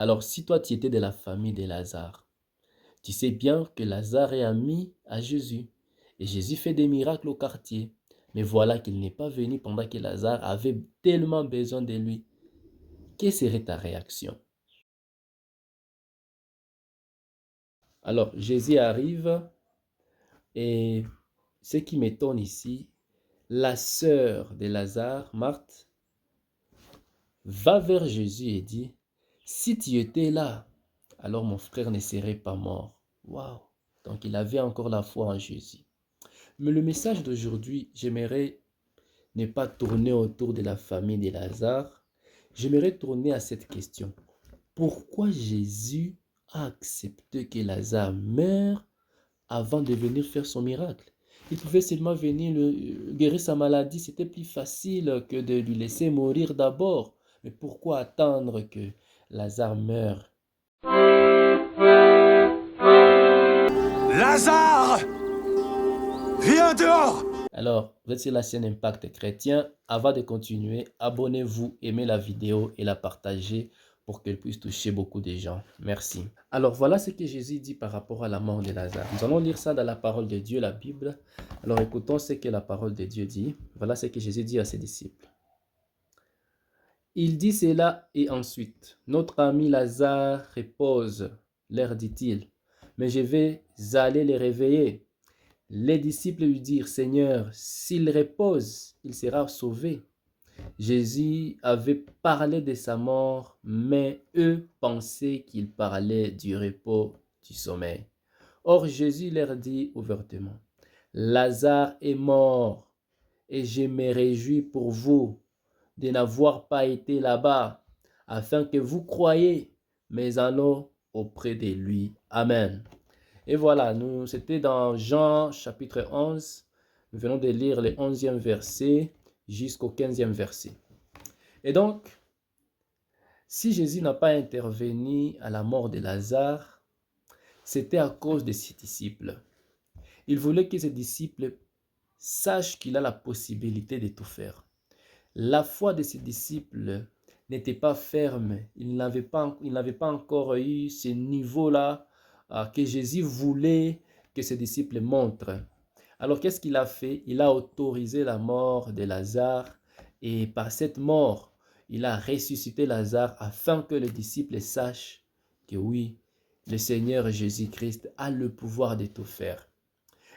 Alors, si toi, tu étais de la famille de Lazare, tu sais bien que Lazare est ami à Jésus. Et Jésus fait des miracles au quartier. Mais voilà qu'il n'est pas venu pendant que Lazare avait tellement besoin de lui. Quelle serait ta réaction? Alors, Jésus arrive et ce qui m'étonne ici, la sœur de Lazare, Marthe, va vers Jésus et dit, si tu étais là, alors mon frère ne serait pas mort. Waouh! Donc il avait encore la foi en Jésus. Mais le message d'aujourd'hui, j'aimerais ne pas tourner autour de la famille de Lazare. J'aimerais tourner à cette question. Pourquoi Jésus a accepté que Lazare meure avant de venir faire son miracle? Il pouvait seulement venir guérir sa maladie. C'était plus facile que de lui laisser mourir d'abord. Mais pourquoi attendre que Lazare meure? Lazare, viens dehors! Alors, vous êtes sur la chaîne Impact Chrétien. Avant de continuer, abonnez-vous, aimez la vidéo et la partagez pour qu'elle puisse toucher beaucoup de gens. Merci. Alors, voilà ce que Jésus dit par rapport à la mort de Lazare. Nous allons lire ça dans la parole de Dieu, la Bible. Alors, écoutons ce que la parole de Dieu dit. Voilà ce que Jésus dit à ses disciples. Il dit cela et ensuite, notre ami Lazare repose, leur dit-il, mais je vais aller les réveiller. Les disciples lui dirent, Seigneur, s'il repose, il sera sauvé. Jésus avait parlé de sa mort, mais eux pensaient qu'il parlait du repos, du sommeil. Or Jésus leur dit ouvertement, Lazare est mort, et je me réjouis pour vous de n'avoir pas été là-bas, afin que vous croyiez, mais allons auprès de lui. Amen. Et voilà, c'était dans Jean chapitre 11. Nous venons de lire le 11e verset jusqu'au 15e verset. Et donc, si Jésus n'a pas intervenu à la mort de Lazare, c'était à cause de ses disciples. Il voulait que ses disciples sachent qu'il a la possibilité de tout faire. La foi de ses disciples n'était pas ferme. Ils n'avaient pas encore eu ce niveau-là que Jésus voulait que ses disciples montrent. Alors, qu'est-ce qu'il a fait? Il a autorisé la mort de Lazare et par cette mort, il a ressuscité Lazare afin que les disciples sachent que oui, le Seigneur Jésus-Christ a le pouvoir de tout faire.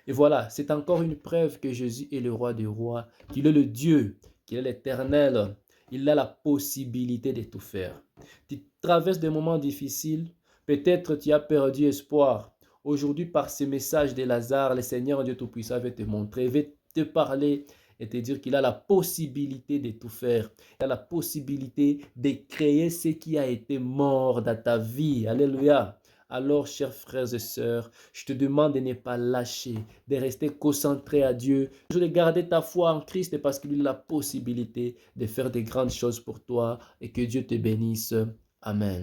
Et voilà, c'est encore une preuve que Jésus est le roi des rois, qu'il est le Dieu, qu'il est l'éternel. Il a la possibilité de tout faire. Tu traverses des moments difficiles, peut-être tu as perdu espoir. Aujourd'hui, par ce message de Lazare, le Seigneur Dieu Tout-Puissant veut te montrer, veut te parler et te dire qu'il a la possibilité de tout faire. Il a la possibilité de créer ce qui a été mort dans ta vie. Alléluia. Alors, chers frères et sœurs, je te demande de ne pas lâcher, de rester concentré à Dieu, de garder ta foi en Christ parce qu'il a la possibilité de faire de grandes choses pour toi et que Dieu te bénisse. Amen.